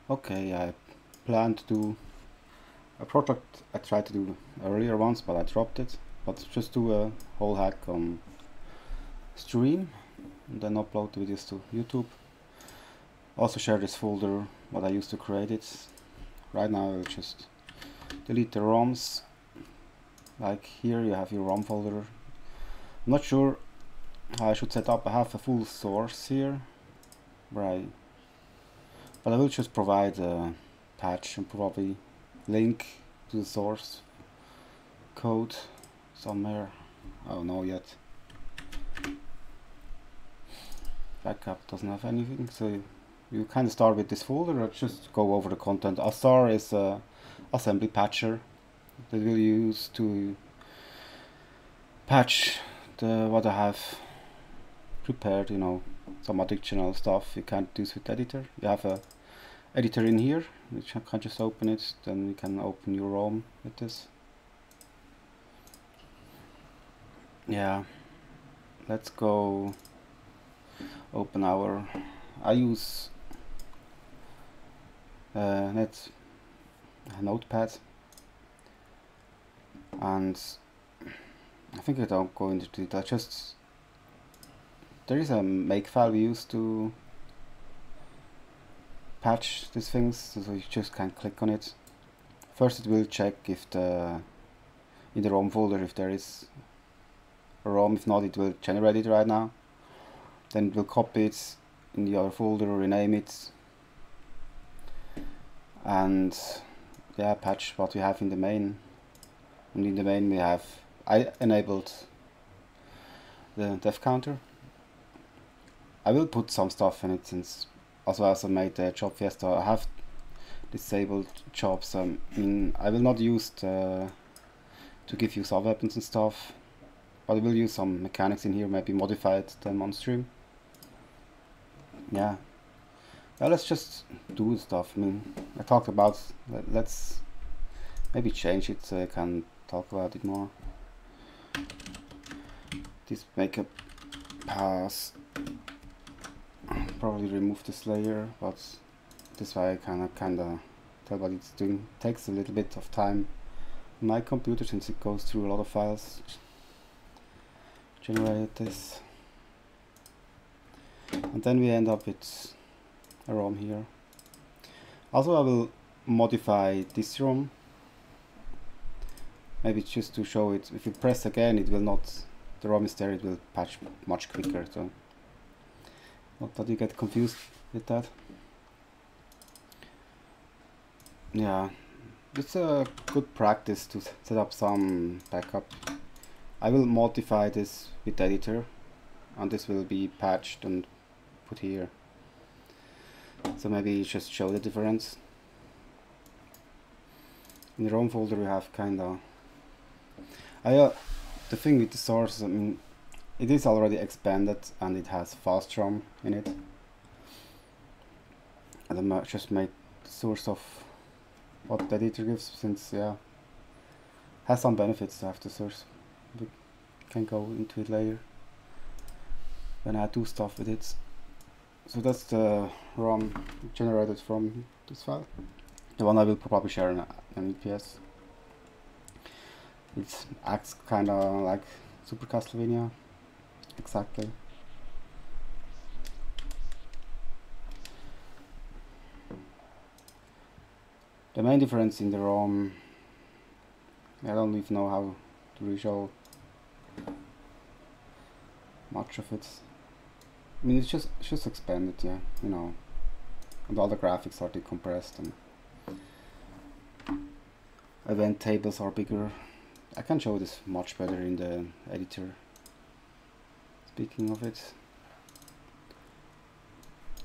Okay, I plan to do a project I tried to do earlier once, but I dropped it. But just do a whole hack on stream and then upload the videos to YouTube. Also share this folder, what I used to create it. Right now I'll just delete the ROMs. Like here you have your ROM folder. I'm not sure how I should set up. I have a full source here, but I will just provide a patch and probably link to the source code somewhere. I don't know yet. Backup doesn't have anything, so you kind of start with this folder or just go over the content. Astar is a assembly patcher that we'll use to patch what I have prepared, you know, some additional stuff you can't do with editor. You have a editor in here, which I can just open it, then you can open your ROM with this. Yeah, let's go open our, I use Notepad, and I think I don't go into it. There is a make file we use to patch these things, so you just can click on it. First it will check if in the ROM folder if there is a ROM. If not, it will generate it right now. Then it will copy it in the other folder, rename it, and yeah, patch what we have in the main. And in the main I enabled the def counter. I will put some stuff in it since also I made the job fiesta. I have disabled jobs. I will not use to give you sub weapons and stuff, but I will use some mechanics in here, maybe modify them on stream. Yeah. Well, let's just do stuff. I mean, I talked about, let's maybe change it so I can talk about it more. This makeup pass, probably remove this layer, but this way I can kinda tell what it's doing. It takes a little bit of time on my computer since it goes through a lot of files. Generate this, and then we end up with a ROM here. Also I will modify this ROM, maybe just to show it. If you press again, it will not, the ROM is there, it will patch much quicker, so not that you get confused with that. Yeah, it's a good practice to set up some backup. I will modify this with editor, and this will be patched and put here. So maybe just show the difference. In the ROM folder we have kinda, the thing with the source, I mean, it is already expanded and it has fast ROM in it. And I just made the source of what the editor gives, since yeah, has some benefits to have the source. We can go into it later when I do stuff with it. So that's the ROM generated from this file. The one I will probably share in an EPS. It acts kinda like Super Castlevania. Exactly. The main difference in the ROM, I don't even know how to re-show much of it. I mean, it's just expanded, yeah, you know, and all the graphics are decompressed and event tables are bigger. I can show this much better in the editor. Speaking of it,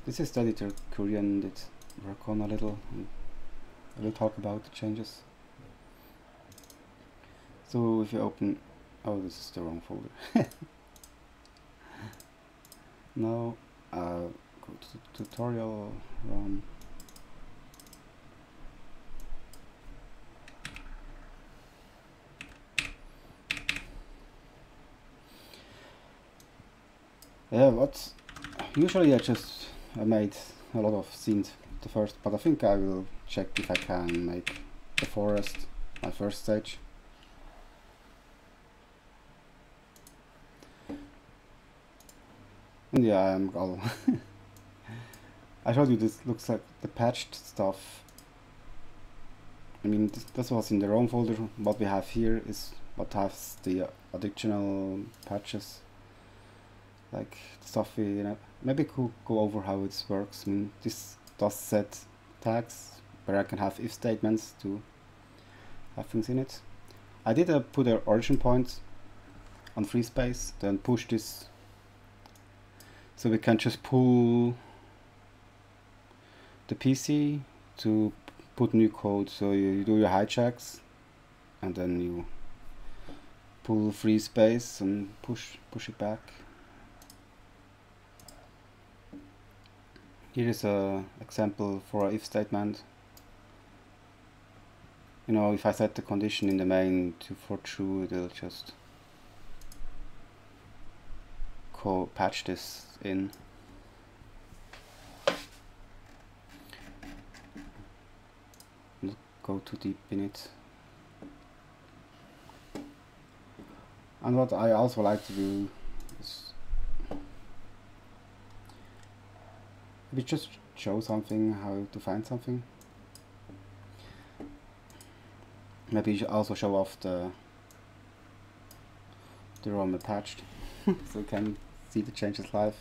this is the editor Korean did work on a little. I will talk about the changes. So if you open, oh, this is the wrong folder. Now go to tutorial ROM. Yeah, usually I made a lot of scenes the first, but I think I will check if I can make the forest my first stage. And yeah, I'm all I showed you this looks like the patched stuff. I mean, this was in the ROM folder. What we have here is what has the additional patches, like the stuff we, you know, maybe could go over how it works. I mean, this does set tags where I can have if statements to have things in it. I did put an origin point on free space, then push this so we can just pull the PC to put new code. So you do your hijacks and then you pull free space and push it back. Here is a example for an if statement. You know, if I set the condition in the main to for true, it'll just patch this in. Not go too deep in it. And what I also like to do is maybe just show something, how to find something. Maybe you should also show off the ROM attached so you can see the changes live.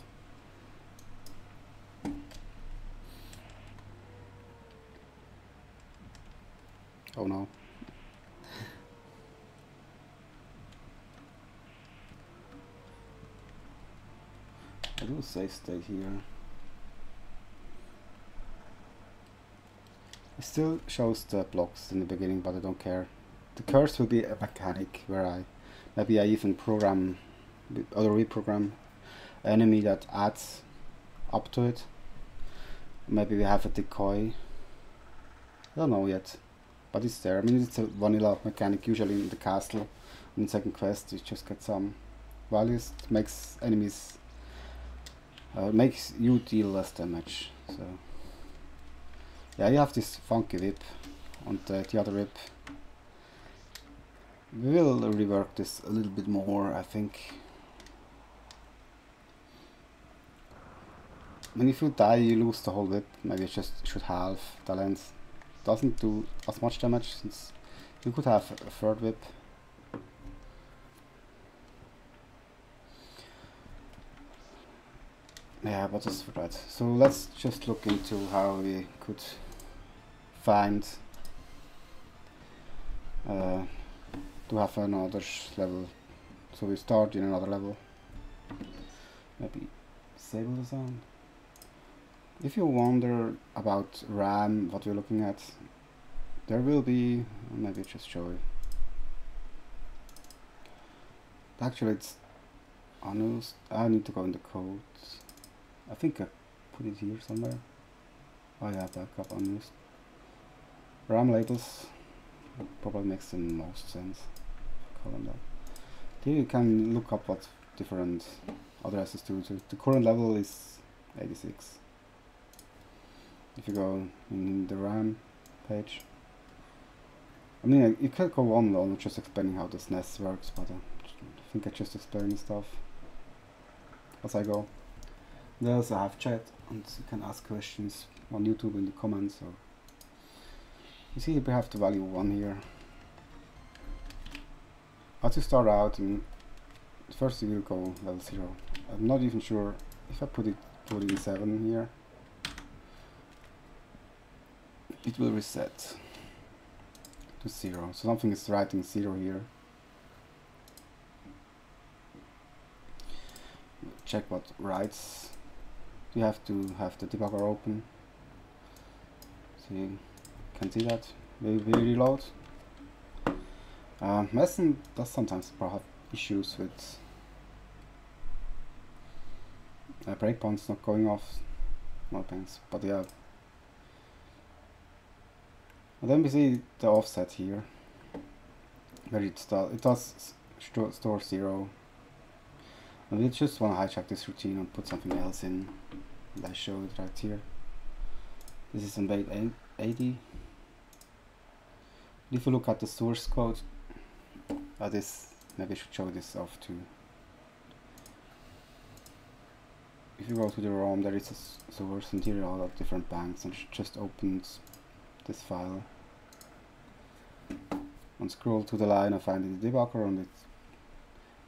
Oh no. I do save state here. It still shows the blocks in the beginning, but I don't care. The curse will be a mechanic where I even program or reprogram enemy that adds up to it. Maybe we have a decoy. I don't know yet, but it's there. I mean, it's a vanilla mechanic. Usually in the castle, in the second quest, you just get some values. It makes enemies makes you deal less damage. So yeah, you have this funky whip and the other whip. We will rework this a little bit more, I think. I mean, if you die, you lose the whole whip. Maybe it just should halve the length. Doesn't do as much damage since you could have a third whip. Yeah, but just for that. So let's just look into how we could find to have another level. So we start in another level. Maybe disable the sound. If you wonder about RAM, what we're looking at, there will be, maybe just show it. Actually, it's unused. I need to go in the code. I think I put it here somewhere. Oh yeah, backup unused. RAM labels probably makes the most sense. Column that. Here you can look up what different addresses do. The current level is 86. If you go in the RAM page, I mean, you can go on just explaining how this NES works, but I think I just explain stuff as I go. They also have chat, and you can ask questions on YouTube in the comments. Or you see, we have the value 1 here. As you start out, and first you will go level 0. I'm not even sure if I put it in 7 here. It will reset to 0. So something is writing 0 here. Check what writes. You have to have the debugger open, so you can see that. We reload. Messen does sometimes have issues with breakpoints not going off. No thanks, but yeah. And then we see the offset here, where it does store 0. And we just want to hijack this routine and put something else in. And I show it right here. This is on base 80. If you look at the source code, this, maybe I should show this off too. If you go to the ROM, there is a source, and here are all the different banks, and just opens this file. And scroll to the line, I find the debugger, and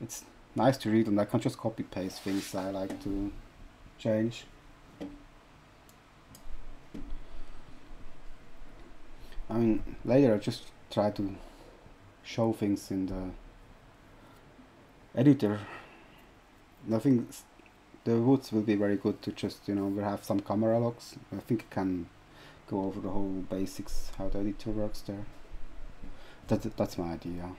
it's nice to read, and I can just copy paste things I like to change. I mean, later I just try to show things in the editor. I think the woods will be very good to just, you know, we have some camera logs. I think I can go over the whole basics, how the editor works there. That's my idea.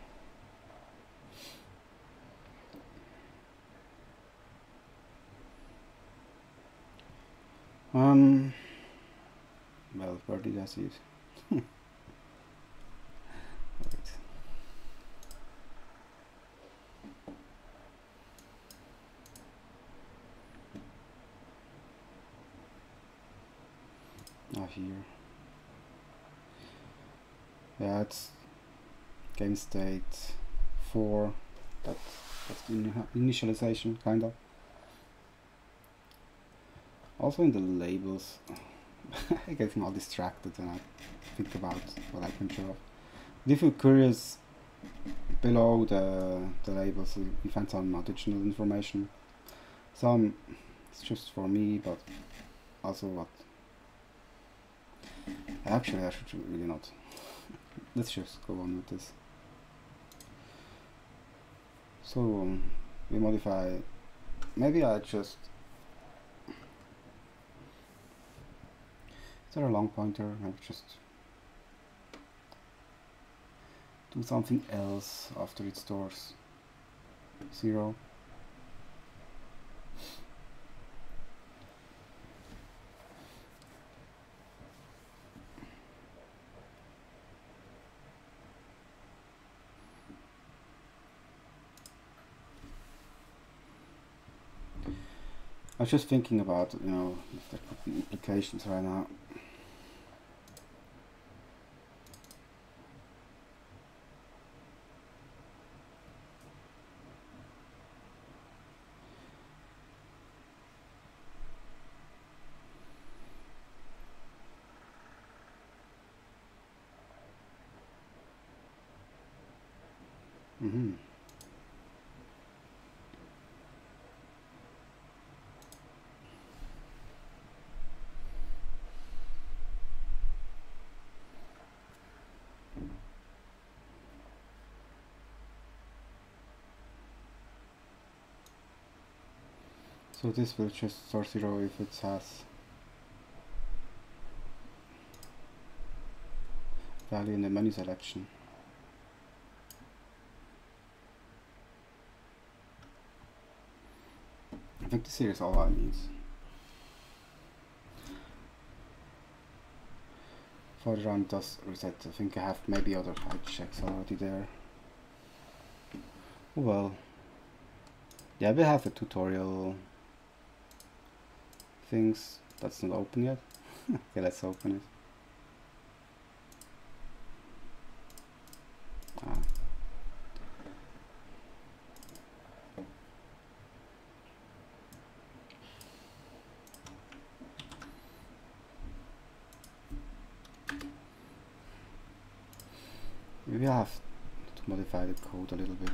Well, where did I see it? Right. Now here. Yeah, it's game state 4. That's the initialization, kind of. Also in the labels, I get all distracted when I think about what I can show. If you're curious, below the labels you find some additional information. Some it's just for me, but also what. Actually, I should really not. Let's just go on with this. So we modify. Maybe I just. Is there a long pointer? I just do something else after it stores 0. I was just thinking about, you know, if there could be implications right now. So this will just store 0 if it has value in the menu selection. I think this here is all I need. Further on does reset. I think I have maybe other height checks already there. Well, yeah, we have a tutorial things that's not open yet. Okay, let's open it. We have to modify the code a little bit.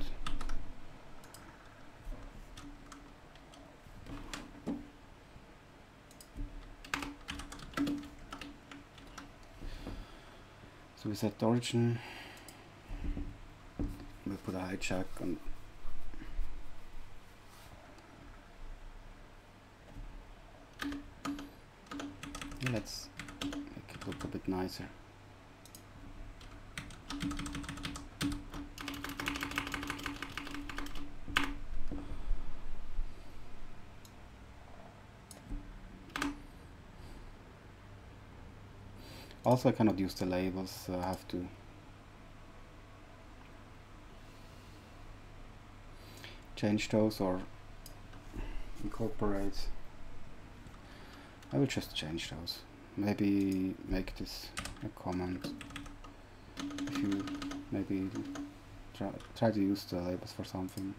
So we set the origin, we'll put a height check and let's make it look a bit nicer. Also, I cannot use the labels, so I have to change those or incorporate. I will just change those. maybe make this a comment. If you maybe try to use the labels for something.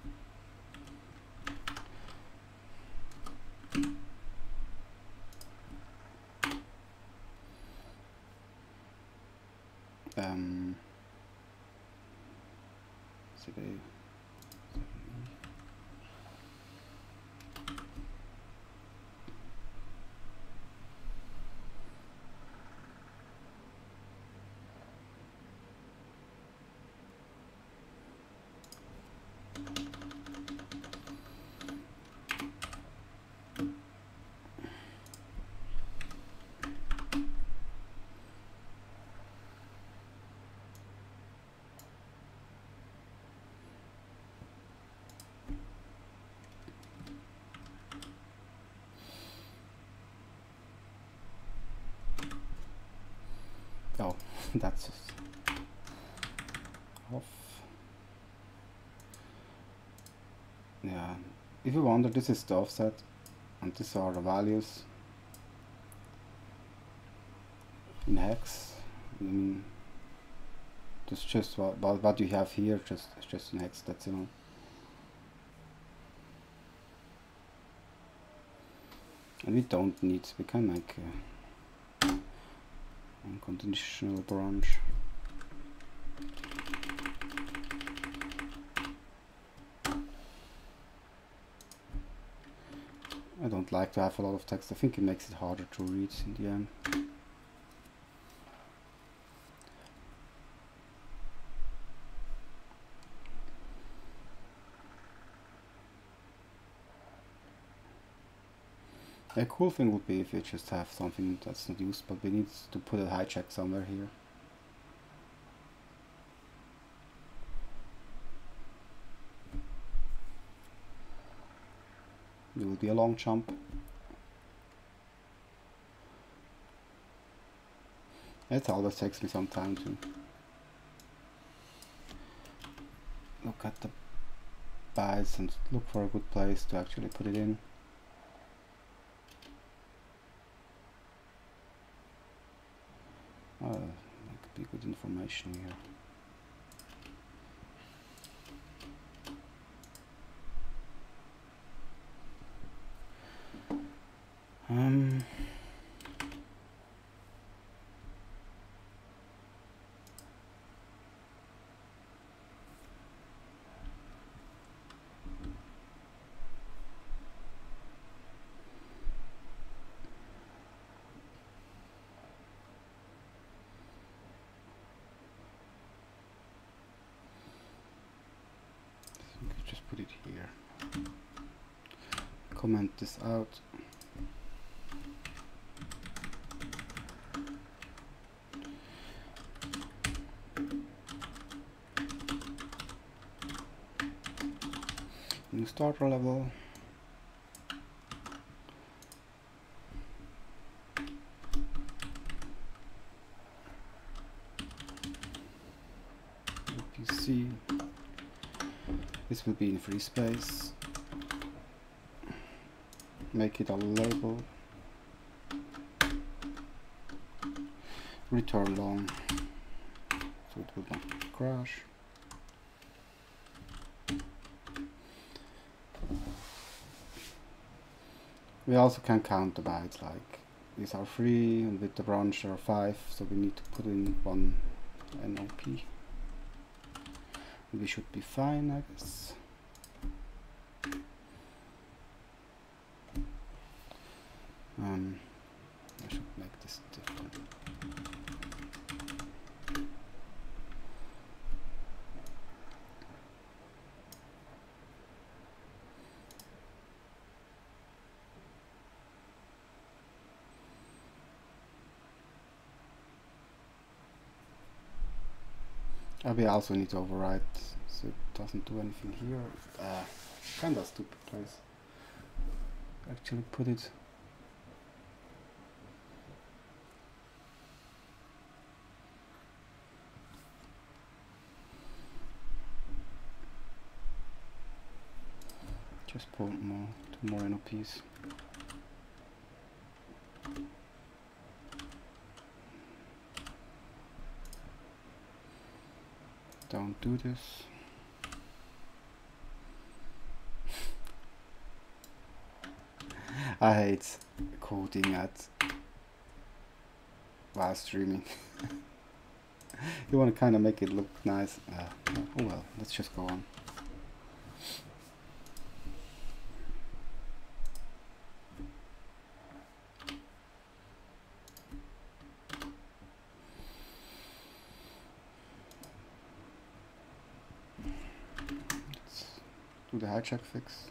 Oh, that's off. Yeah, if you wonder, this is the offset, and these are the values in hex. I mean, it's just what you have here, just in hex. That's you know. And we don't need. We can make unconditional branch. I don't like to have a lot of text. I think it makes it harder to read in the end. A cool thing would be if you just have something that's not used, but we need to put a hijack somewhere here. It will be a long jump. It always takes me some time to look at the bytes and look for a good place to actually put it in. That could be good information here. Just put it here. Comment this out. New starter level. PC. This will be in free space. Make it a label. Return long, so it will not crash. We also can count the bytes, like these are 3 and with the branch there are 5, so we need to put in 1 NOP. We should be fine, I guess. I should make this different. We also need to override, so it doesn't do anything here. Kind of stupid place. Actually put it. Just put more, 2 more NOPs. Don't do this. I hate coding at while streaming. You want to kind of make it look nice. Oh well, let's just go on. Let's do the hijack fix.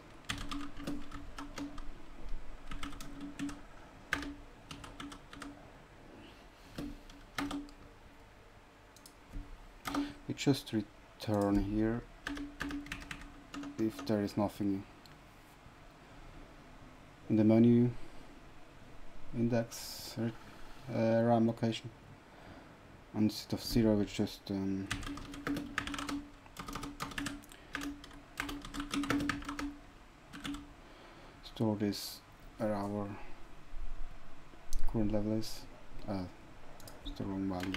We just return here if there is nothing in the menu index RAM location. And instead of 0 we just store this where our current level is. It's the wrong value.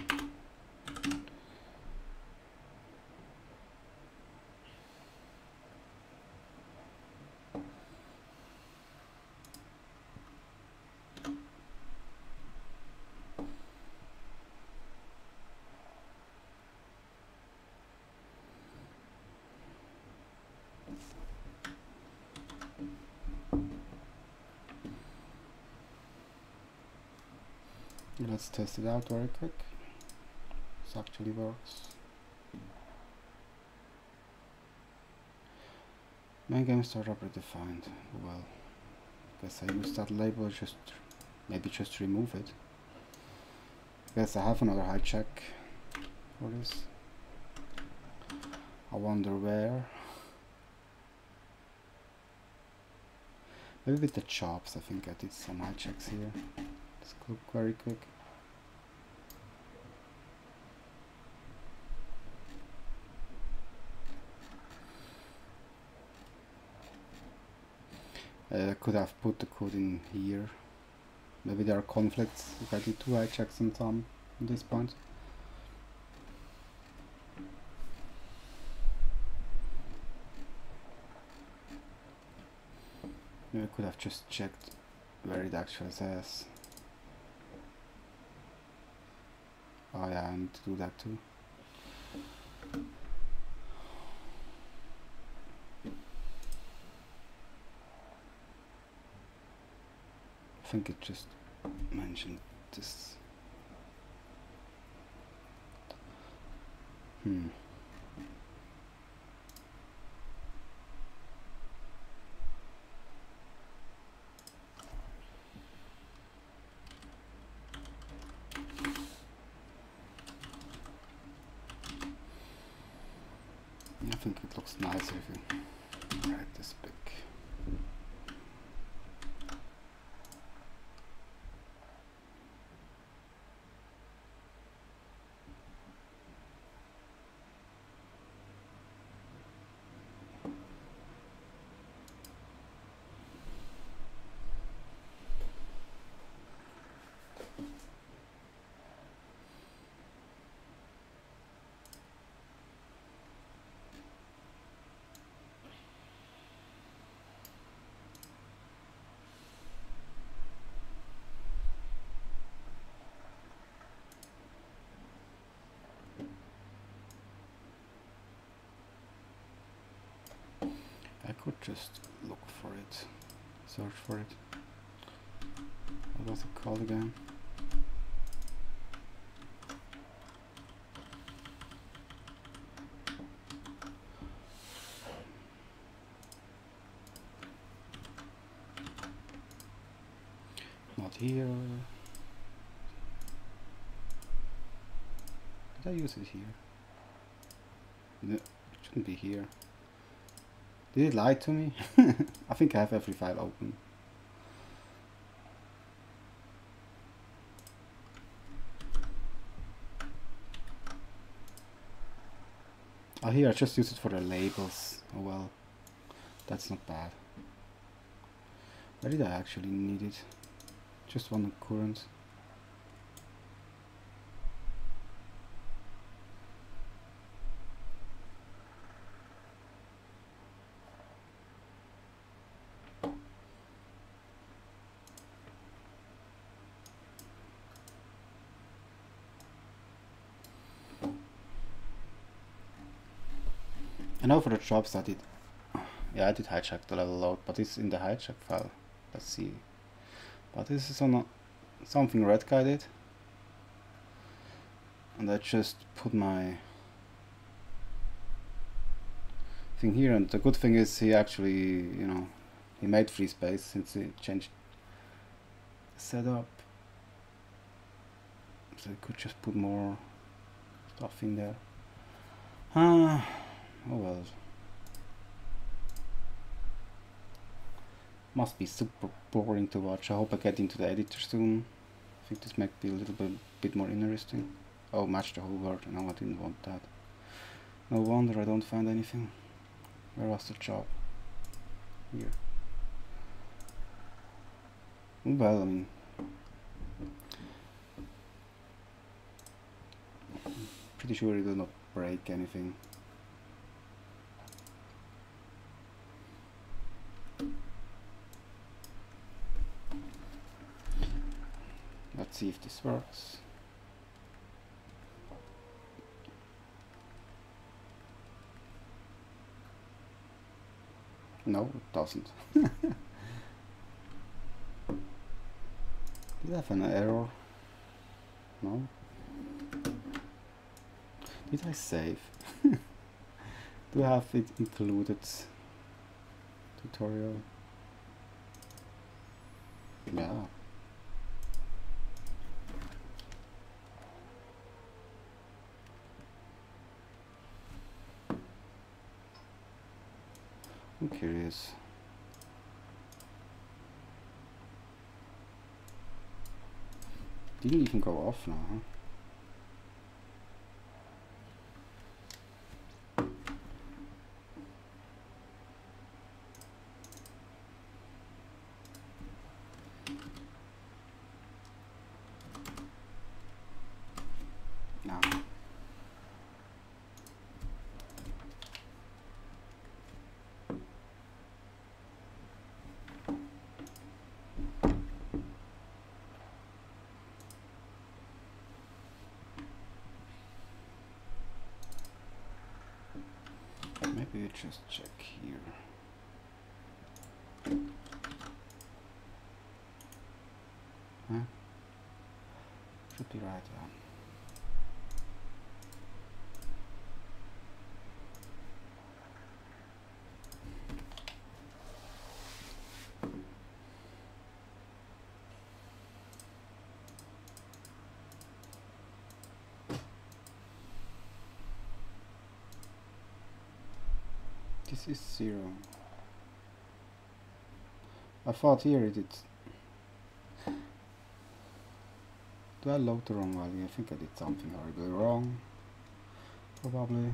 Let's test it out very quick. This actually works. Main game startup redefined. Well, guess I use that label, maybe just remove it. Guess I have another hijack for this. I wonder where. Maybe with the chops. I think I did some hijacks here. Let's look very quick. I could have put the code in here. Maybe there are conflicts if I do 2 hijacks on some at this point. Maybe I could have just checked where it actually says. Oh yeah, I need to do that too. I think it just mentioned this. I think it looks nicer if you write this big. I could just look for it, search for it. What was it called again? Not here. Did I use it here? No, it shouldn't be here. Did it lie to me? I think I have every file open. Oh, here I just use it for the labels. Oh well, that's not bad. Where did I actually need it? Just one current. I know for the jobs I did, yeah, I did hijack the level load, but it's in the hijack file. Let's see. But this is on something red guy did, and I just put my thing here. And the good thing is he actually, you know, he made free space since he changed the setup, so I could just put more stuff in there. Oh well. Must be super boring to watch. I hope I get into the editor soon. I think this might be a little bit more interesting. Oh, match the whole world. No, I didn't want that. No wonder I don't find anything. Where was the job? Here. Well, I mean, I'm pretty sure it will not break anything. Let's see if this works. No, it doesn't. Did I have an error? No. Did I save? Do I have it included? Tutorial. Yeah. I'm curious. Didn't even go off now, huh? No. Maybe we just check here. Huh? Should be right. This is 0. I thought here it did. Do I load the wrong value? I think I did something horribly wrong. Probably.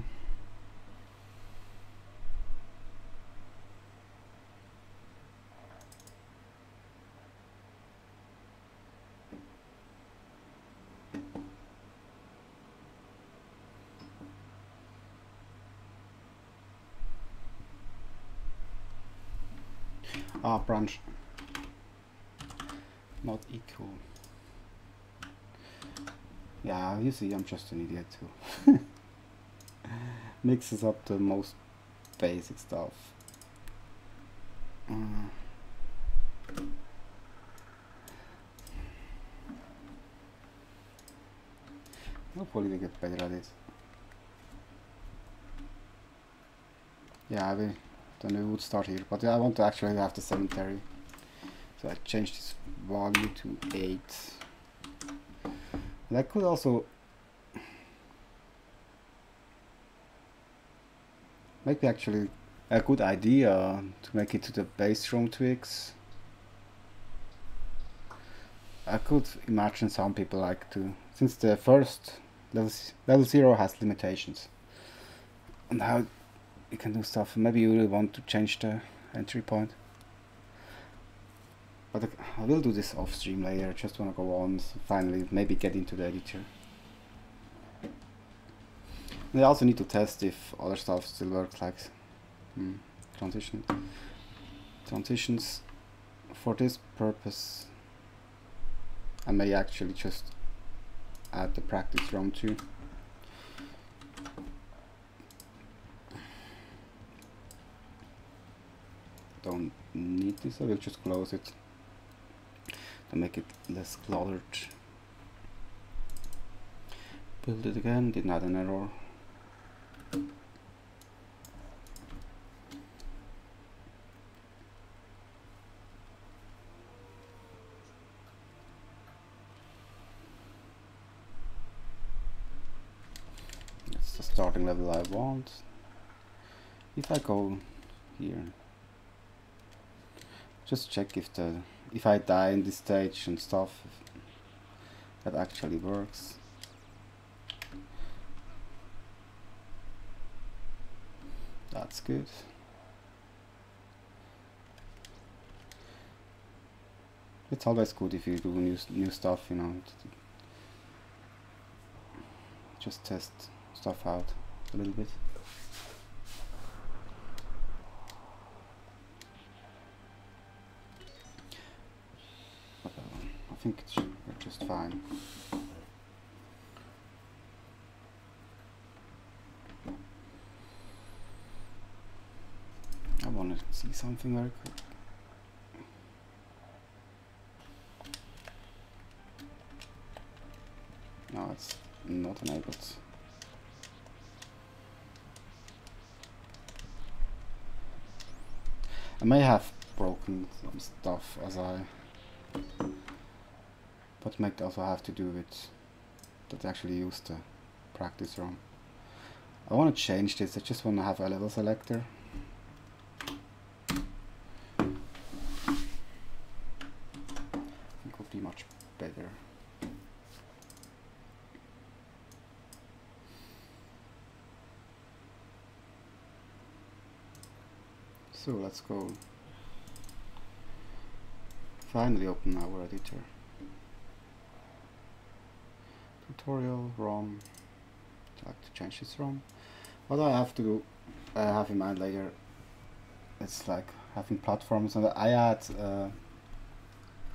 Ah, branch. Not equal. Yeah, you see, I'm just an idiot too. Mixes up the most basic stuff. Hopefully we get better at it. Yeah, then we would start here. But I want to actually have the cemetery. So I changed this value to 8. And I could also maybe actually a good idea to make it to the base ROM twigs. I could imagine some people like to, since the first level 0 has limitations on how you can do stuff. Maybe you really want to change the entry point. But I will do this off stream later. I just want to go on, finally maybe get into the editor. And I also need to test if other stuff still works, like transitions. For this purpose, I may actually just add the practice ROM too. empty, so we'll just close it to make it less cluttered. Build it again, didn't have an error. That's the starting level I want. If I go here, just check if I die in this stage and stuff, that actually works. That's good. It's always good if you do new stuff, you know. Just test stuff out a little bit. But, I think it should work just fine. I want to see something very quick. No, it's not enabled. I may have broken some stuff but might also have to do with that I actually use the practice ROM. I want to change this. I just want to have a level selector. It would be much better. So let's go. Finally open our editor. Tutorial, ROM. I'd like to change this ROM. What I have to do, I have in mind later, it's like having platforms, and I add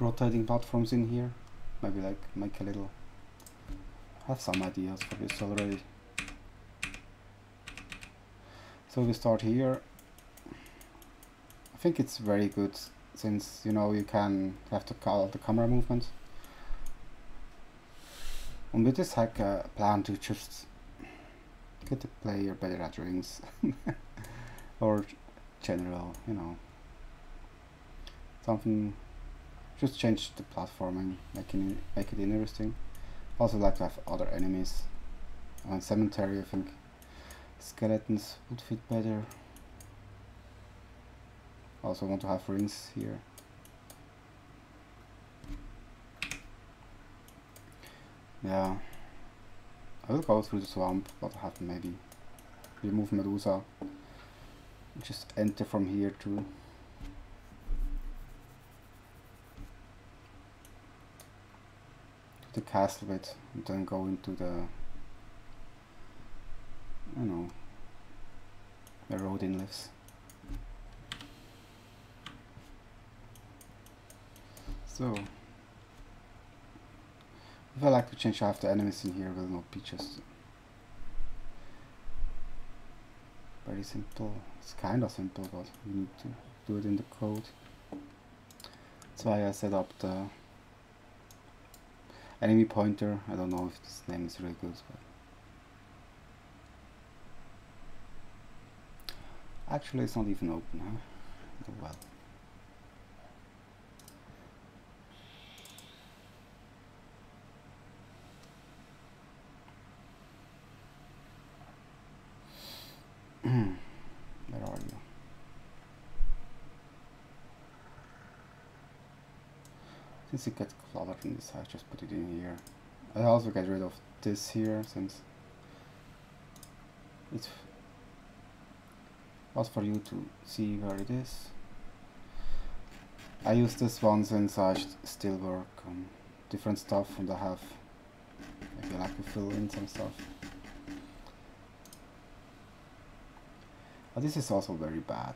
rotating platforms in here. Maybe like make a little, have some ideas for this already. So we start here. I think it's very good since, you know, you can have to call the camera movement. And with this hack, I plan to just get the player better at rings or general, you know, something. Just change the platforming, make it interesting. Also like to have other enemies. On cemetery, I think skeletons would fit better. Also want to have rings here. Yeah, I will go through the swamp, but I have to maybe remove Medusa. Just enter from here to the castle bit, and then go into the, you know, where Rodin lives. So, if I like to change half the enemies in here, will not be just very simple. It's kind of simple, but we need to do it in the code. That's why I set up the enemy pointer. I don't know if this name is really good, but actually it's not even open, huh? Oh well. Where are you? Since it gets cluttered in this, I just put it in here. I also get rid of this here since it was for you to see where it is. I use this one since I still work on different stuff and I have, maybe I like to fill in some stuff. But this is also very bad.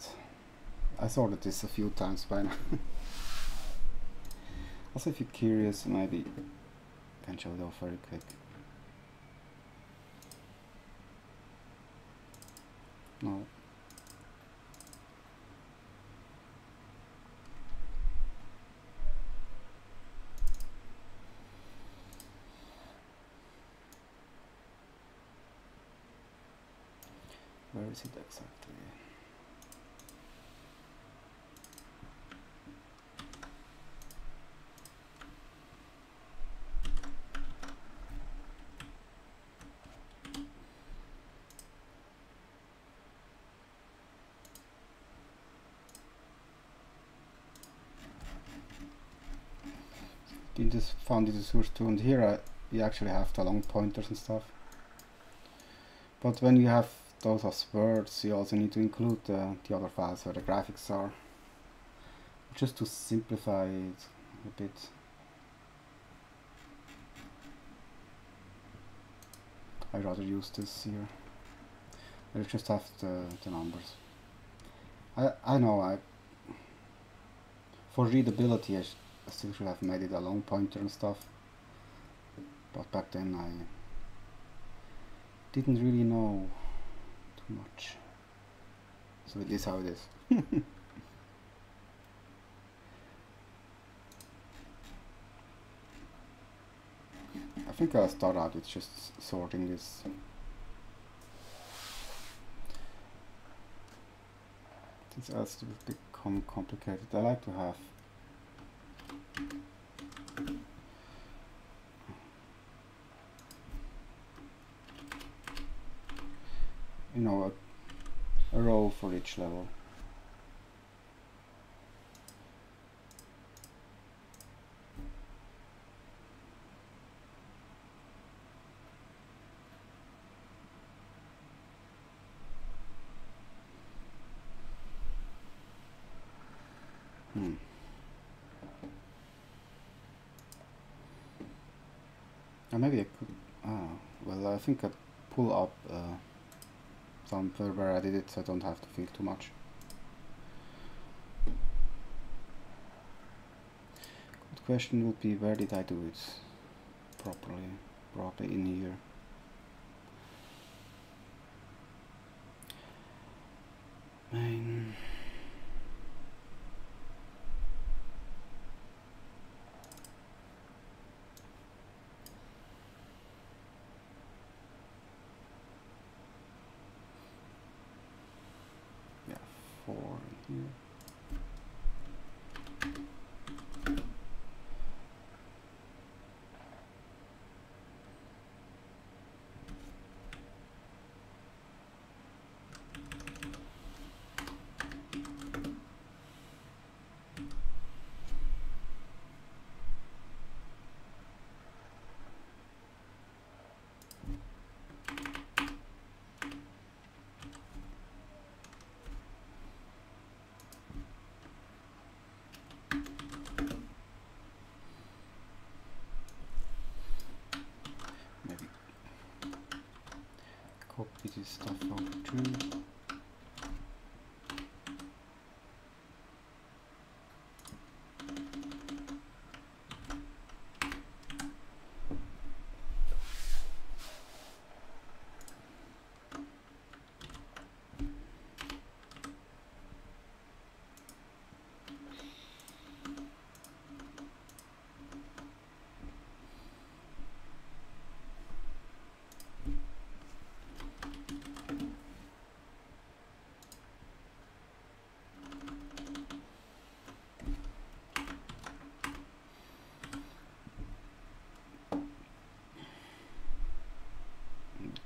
I sorted this a few times by now. Also, if you're curious, maybe I can show it off very quick. No. Where is it exactly? Just found the source too, and here you actually have the long pointers and stuff. But when you have those as words, you also need to include the other files where the graphics are, just to simplify it a bit. I'd rather use this here. I just have the numbers. I know for readability I still should have made it a long pointer and stuff, but back then I didn't really know too much, so it is how it is. I think I'll start out with just sorting this. This else to become complicated. I like to have a row for each level. Maybe I could, well, I think I'd pull up somewhere where I did it so I don't have to feel too much. Good question would be, where did I do it properly? Probably in here. Main. Here. Copy this stuff over too.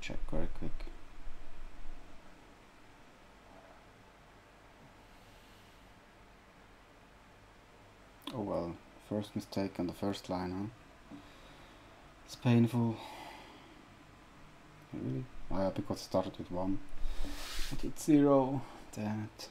Check very quick. Oh well, first mistake on the first line, huh? It's painful. Really? Oh yeah, because it started with 1. But it's 0. Damn it.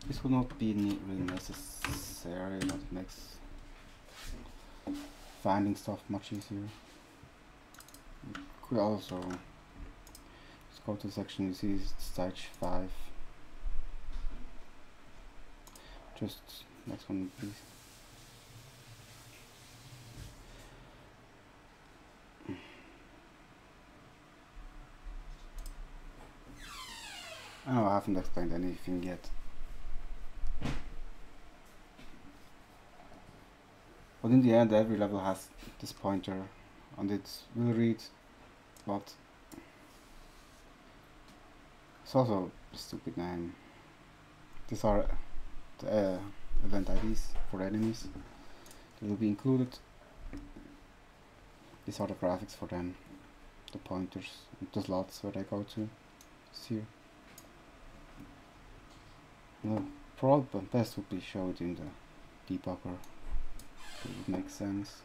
This would not be really necessary, but it makes finding stuff much easier. You could also just go to the section you see stage 5. Just next one please. Oh, I haven't explained anything yet. But in the end, every level has this pointer, and it will read what. It's also a stupid name. These are the event IDs for enemies. They will be included. These are the graphics for them, the pointers, and the slots where they go to. It's here. No, probably best would be showed in the debugger. It would make sense.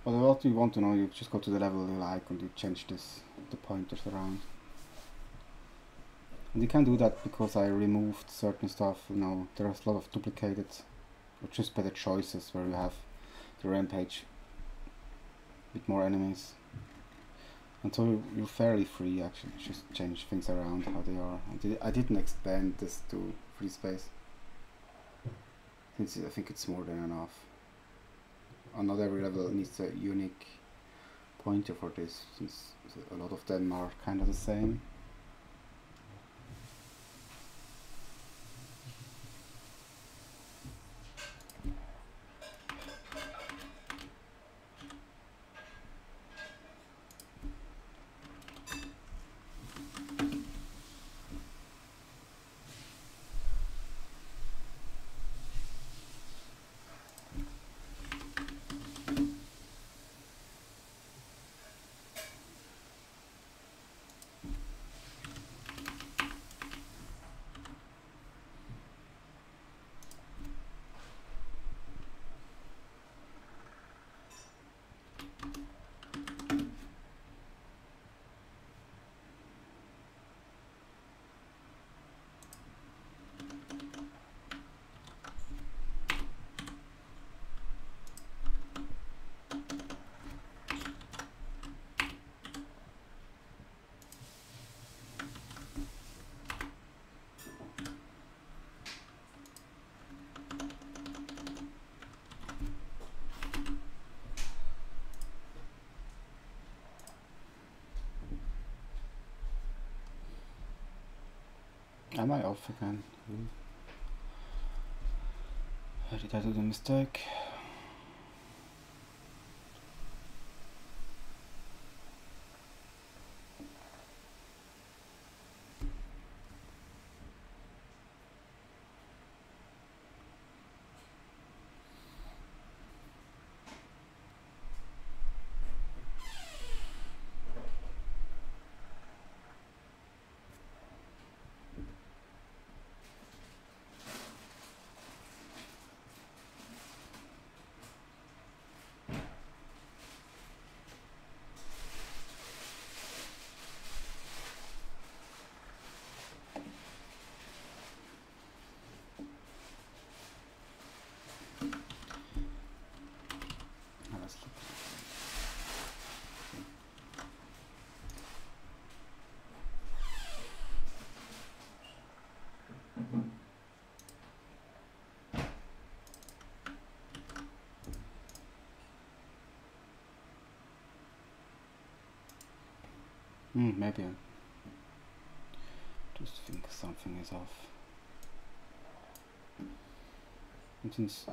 But what you want to know, you just go to the level you like and you change the pointers around. And you can do that because I removed certain stuff. You know, there's a lot of duplicated or just better choices where you have the rampage with more enemies. And so you're fairly free actually, just change things around how they are. I didn't expand this to free space. I think it's more than enough. And not every level needs a unique pointer for this, since a lot of them are kind of the same. Am I off again? Where did I do the mistake? Maybe I just think something is off. And since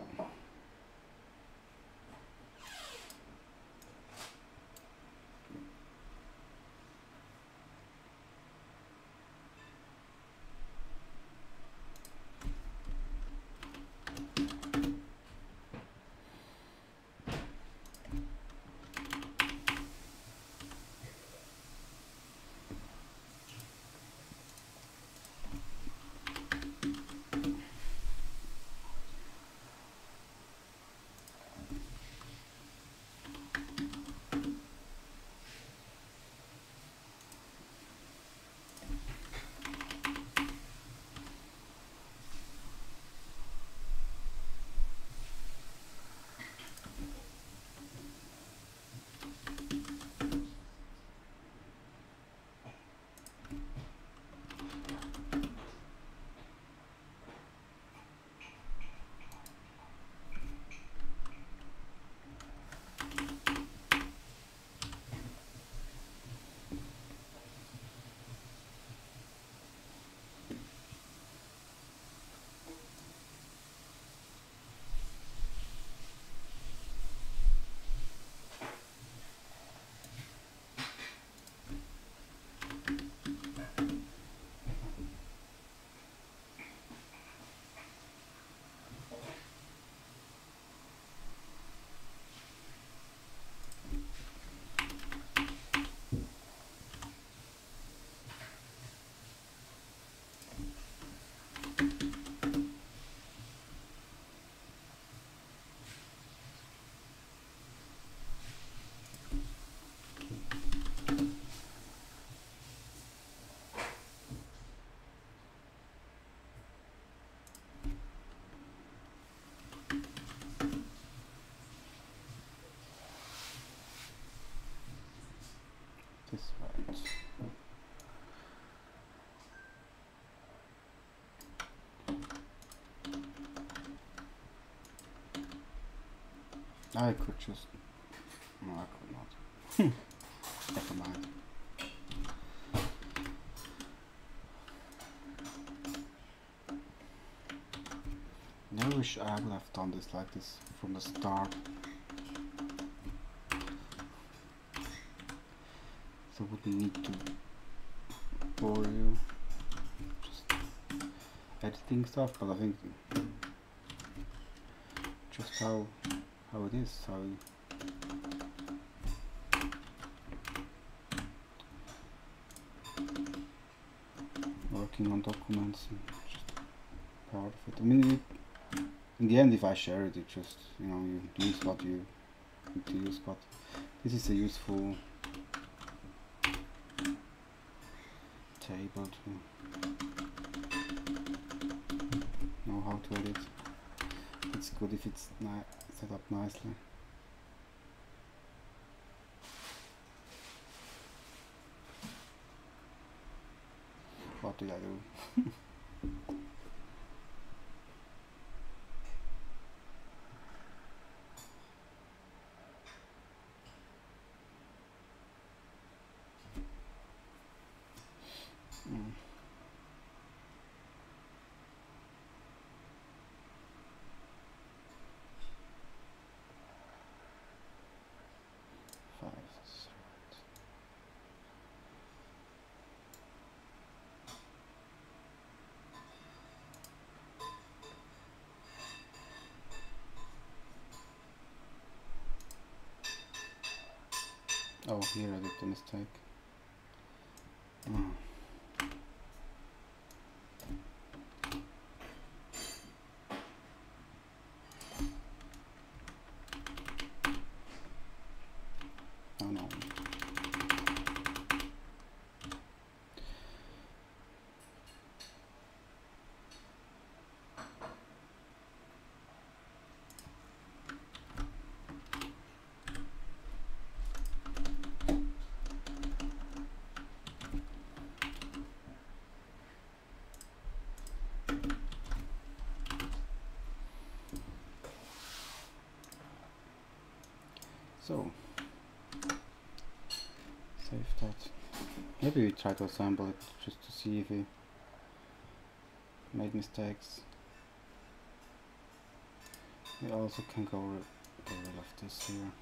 this right. I could just... no, I could not. Never mind. I wish I would have done this like this from the start. So wouldn't need to bore you just editing stuff, but I think just how it is, how you working on documents and just part of it. I mean, in the end, if I share it, it just, you know, you use what you need to use, but this is a useful table to know how to edit. It's good if it's set up nicely. What did I do? Oh, here I did the mistake. Oh no. So, save that. Maybe we try to assemble it just to see if we made mistakes. We also can get rid of this here.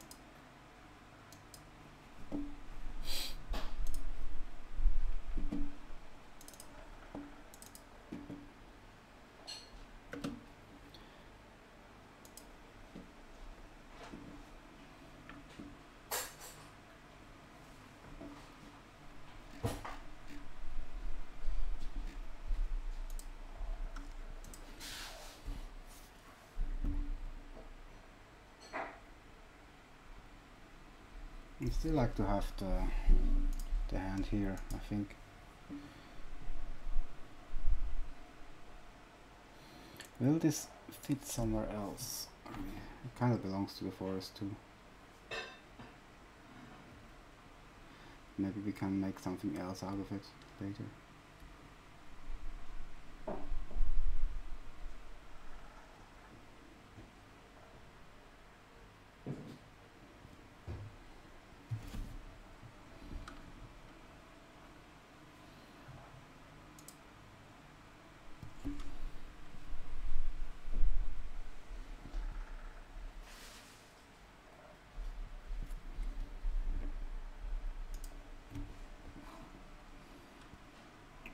I still like to have the hand here, I think. Will this fit somewhere else? I mean, it kind of belongs to the forest too. Maybe we can make something else out of it later.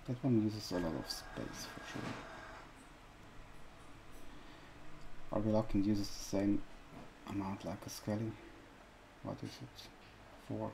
That one uses a lot of space for sure. Our reluctant uses the same amount like a Skelly. What is it? 4.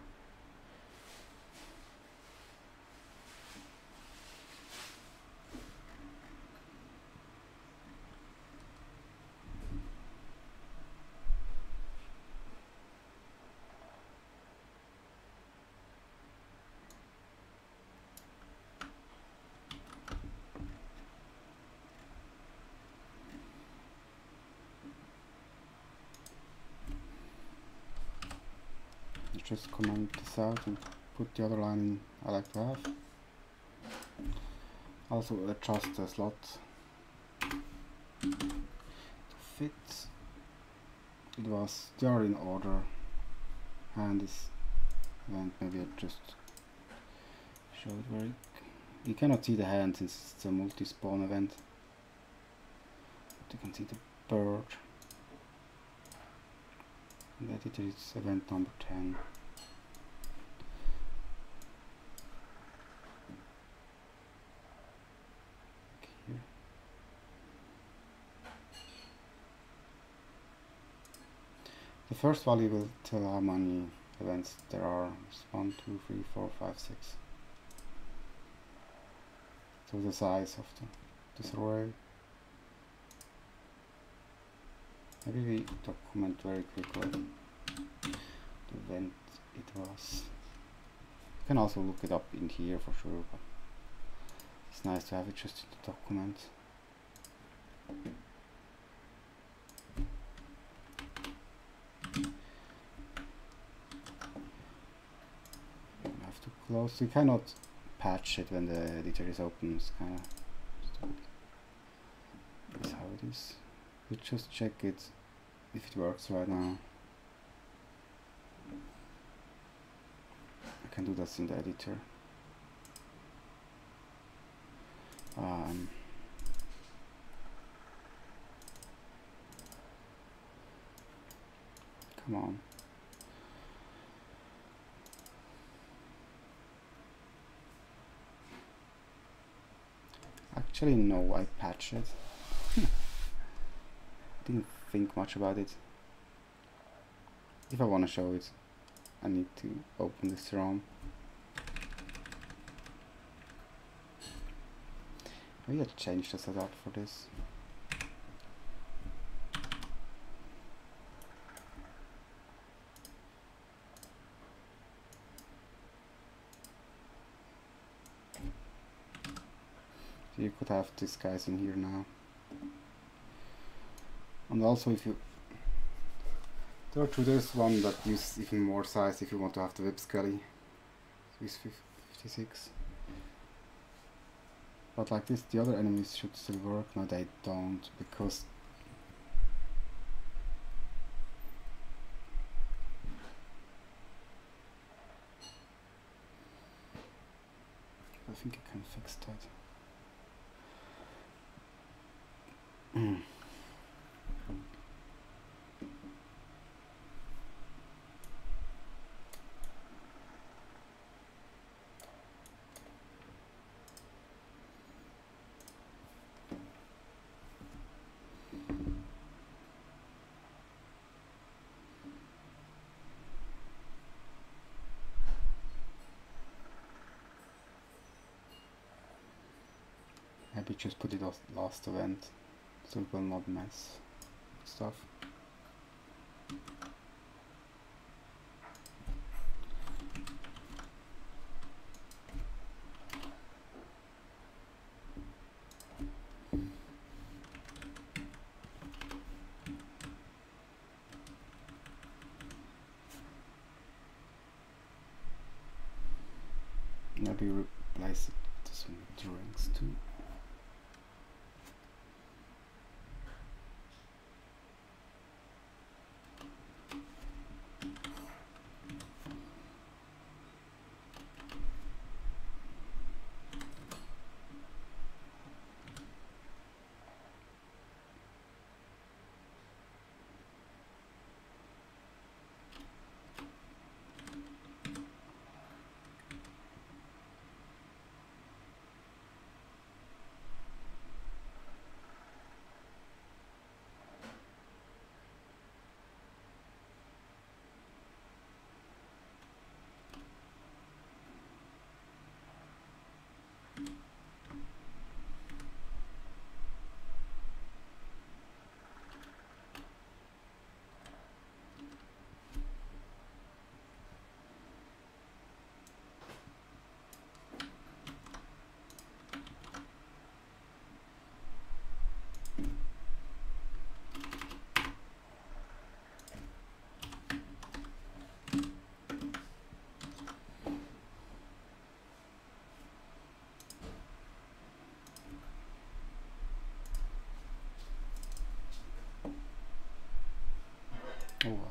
Just comment this out and put the other line in I like to have. Also adjust the slot to fit. It was, they are in order. Hand is event, maybe I just show it very. You cannot see the hand since it's a multi-spawn event. But you can see the bird. And editor is event number 10. Here. The first value will tell how many events there are. It's 1, 2, 3, 4, 5, 6. So the size of this array. Maybe we document very quickly the event it was. You can also look it up in here for sure, but it's nice to have it just in the document. You have to close. You cannot patch it when the editor is open. It's kind of stupid. That's how it is. You just check it if it works right now. I can do that in the editor. Come on. Actually, no, I patched it. Didn't think much about it. If I want to show it, I need to open this ROM. Maybe I change the setup for this. So you could have these guys in here now. And also if you there's one that uses even more size if you want to have the whip skelly. This 56. But like this, the other enemies should still work. No, they don't, because I think I can fix that. Maybe just put it as last event, so it will not mess stuff. Maybe replace it with drinks too. Oh well.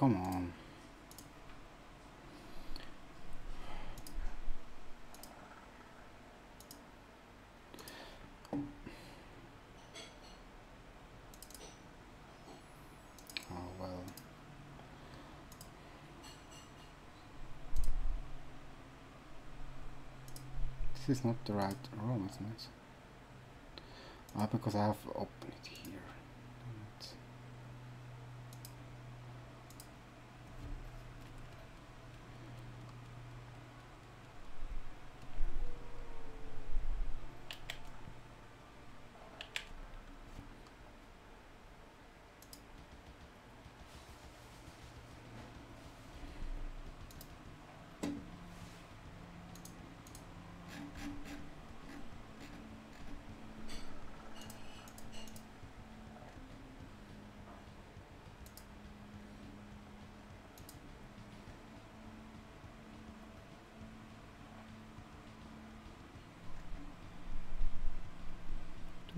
Come on. Oh well. This is not the right room, isn't it? Ah, because I have opened it here.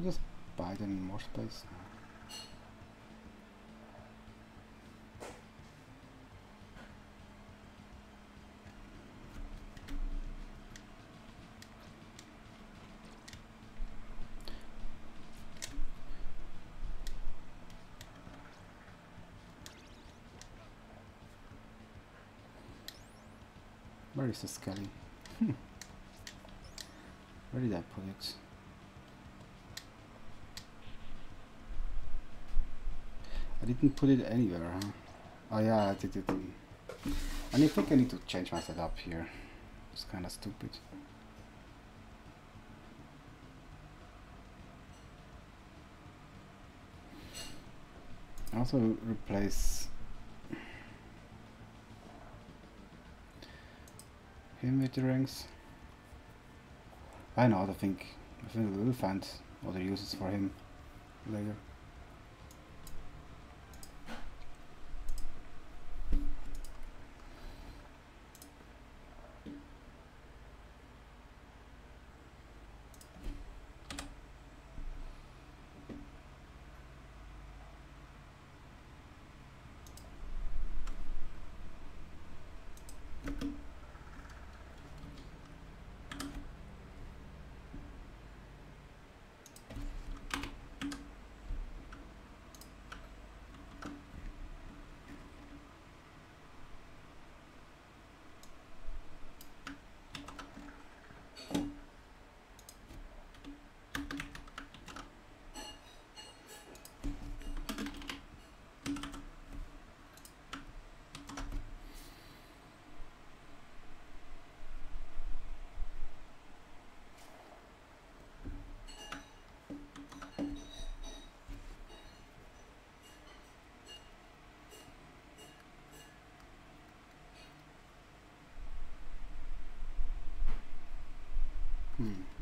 Just buy them more space now. Where is the skelly? Where did I put it? I didn't put it anywhere, huh? Oh yeah, I did it. And I think I need to change my setup here. It's kind of stupid. Also replace him with the rings. I know. I think we'll find other uses for him later.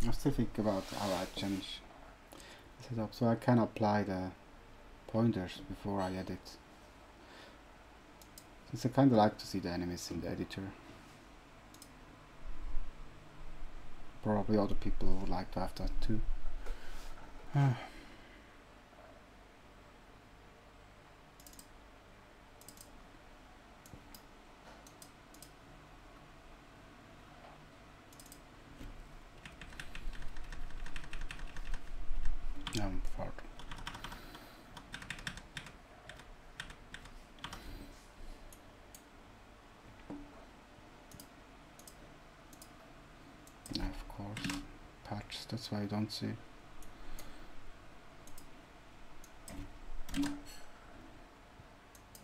I still think about how I change the setup so I can apply the pointers before I edit. Since I kinda like to see the enemies in the editor. Probably other people would like to have that too. Far. patches, that's why you don't see.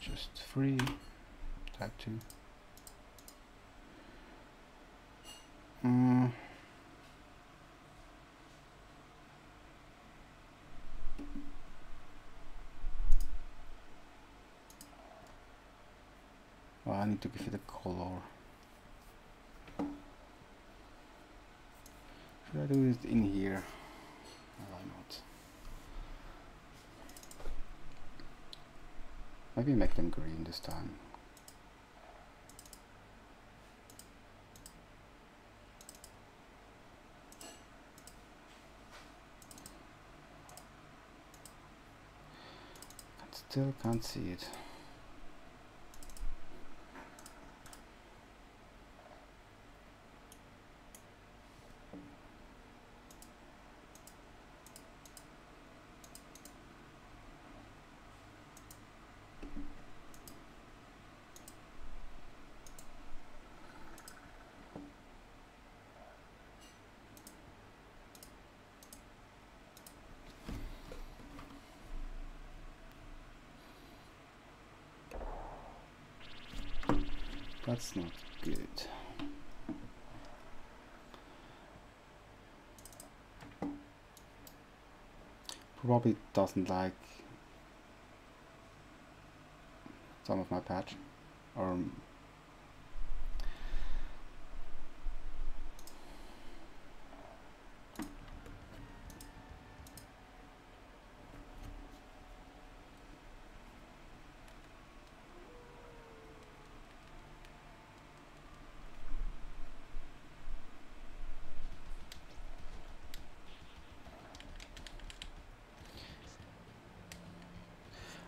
Just 3, type 2. Well, I need to give it a color. Should I do it in here? Why not? Maybe make them green this time. Still can't see it. That's not good. Probably doesn't like some of my patch, or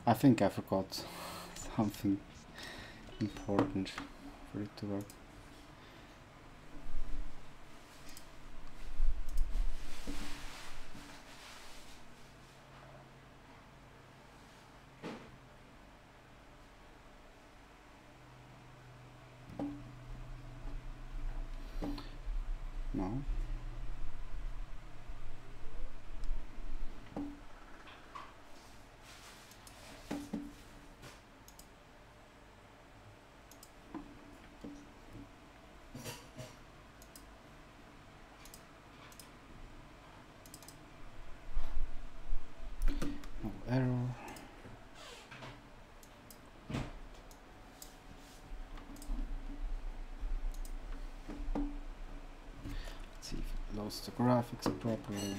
I think I forgot something important for it to work. No. No error. Let's see if it loads the graphics properly.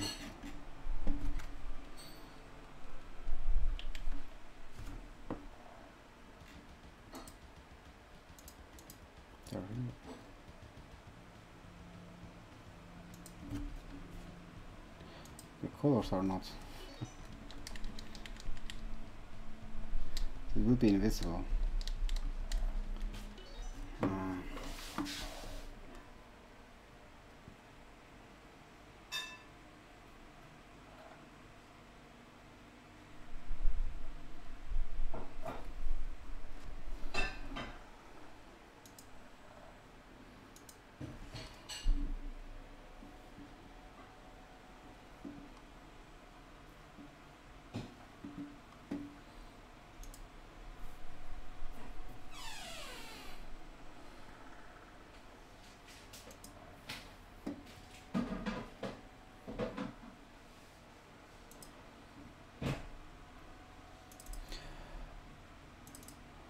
There we go. The colors are not. It will be invisible.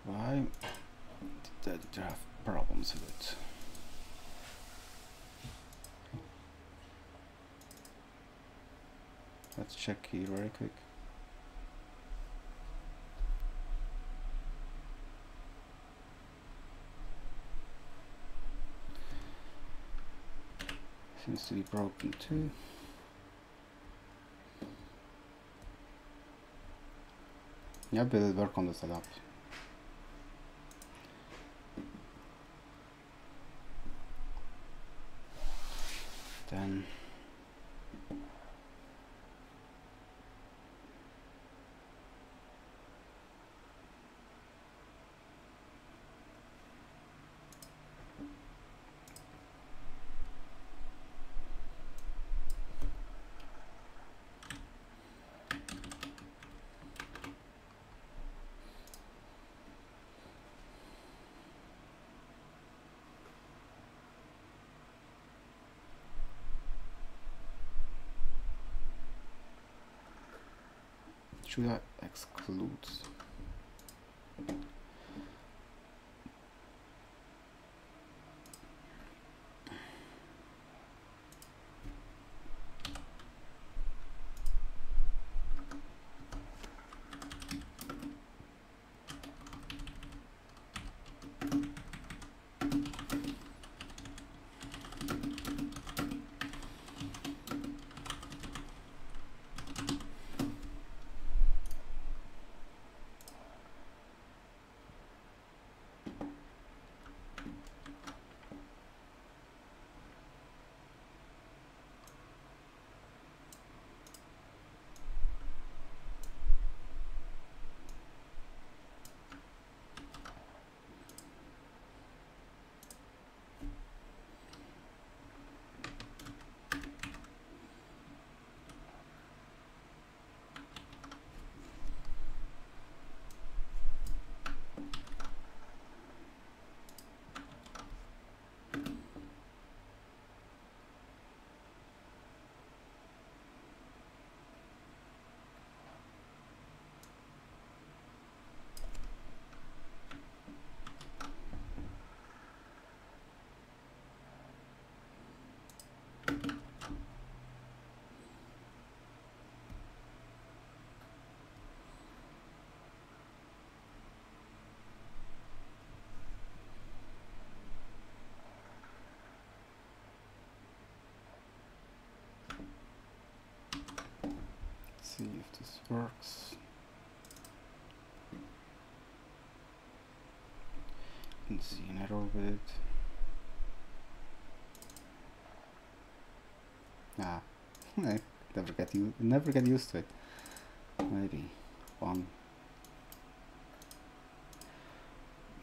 Why did I have problems with it? Let's check here very quick. Seems to be broken too. Yeah, we'll work on the setup. Then should I exclude? See if this works. Can see an error with it. Ah, I never get used to it. Maybe one.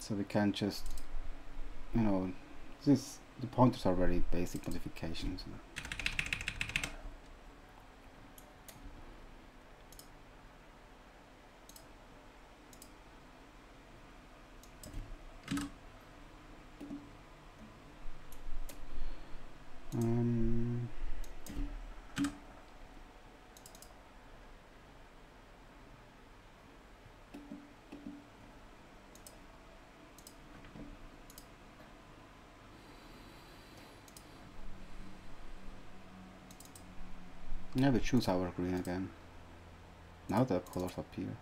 So we can just, you know, the pointers are very basic modifications. Yeah, we choose our green again. Now the colors appear.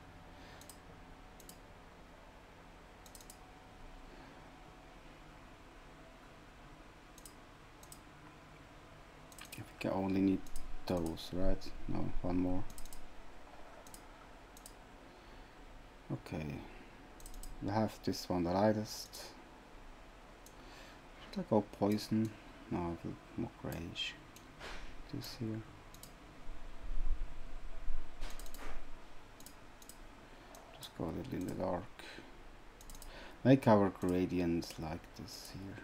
If we can only need those, right? No, one more. Okay, we have this one the lightest. Should I go poison? No, I will more grayish. This here. Go a little in the dark. Make our gradient like this here.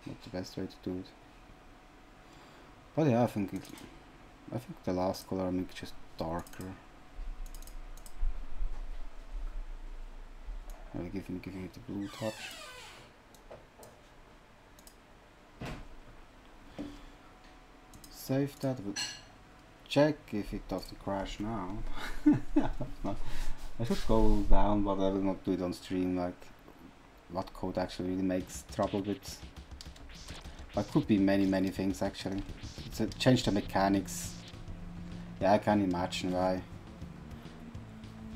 Not the best way to do it. But yeah, I think the last color I make just darker. I'll giving it the blue touch. Save that. Check if it doesn't crash now. I should go down, but I will not do it on stream, like what code actually really makes trouble with. But could be many things actually. Change the mechanics. Yeah, I can imagine why.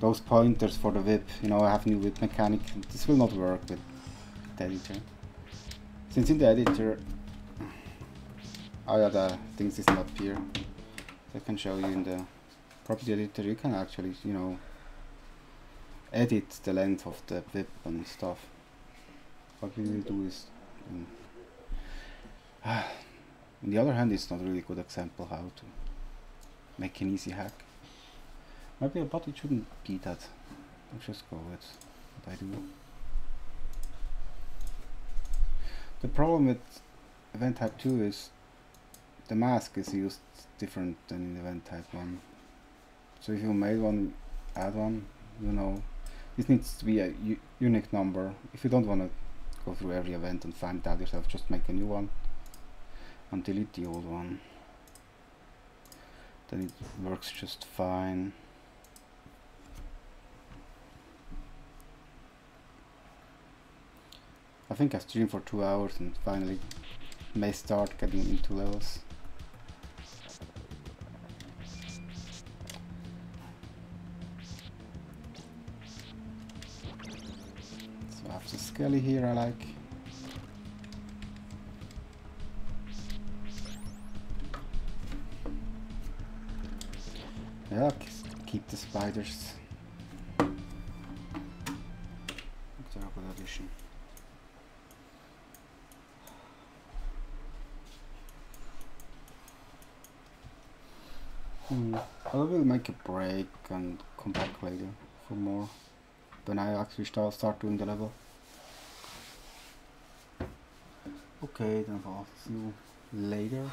Those pointers for the whip, you know, I have new whip mechanic. This will not work with the editor. Since in the editor, oh yeah, the things is not here. So I can show you in the property editor, you can actually, you know, edit the length of the whip and stuff. What we will do is, on the other hand, it's not really a good example how to make an easy hack. Maybe, but it shouldn't be that. I'll just go with what I do. The problem with event type 2 is the mask is used different than in event type 1. So if you made one, add one, you know, this needs to be a unique number. If you don't want to go through every event and find it out yourself, just make a new one and delete the old one. Then it works just fine. I think I streamed for 2 hours and finally may start getting into levels. So I have the skelly here I like. Yeah, keep the spiders. They're a good addition. I will make a break and come back later for more when I actually start doing the level. Okay, then I'll see you later.